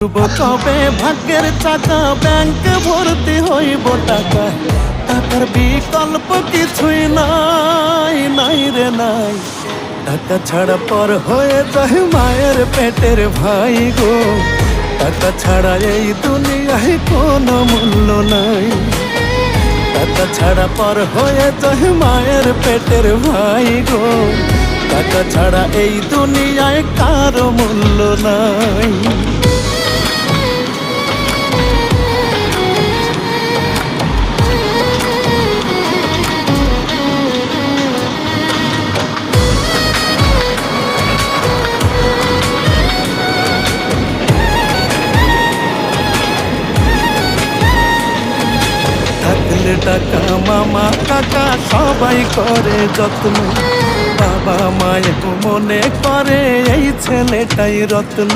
কবে ভাগ্যের চাকা ব্যাংকে ভর্তি হইব টাকা, টাকার বিকল্প কিছুই নাই, নাই রে নাই। টাকা ছাড়া পর হয়ে যায় মায়ের পেটের ভাই গো, টাকা ছাড়া এই দুনিয়ায় কোনো মূল্য নাই। টাকা ছাড়া পর হয়ে যায় মায়ের পেটের ভাই গো, টাকা ছাড়া এই দুনিয়ায় কারো মূল্য নাই। থাকলে টাকা মামা কাকা সবাই করে যত্ন, বাবা মায়ের মনে করে এই ছেলেটাই রত্ন।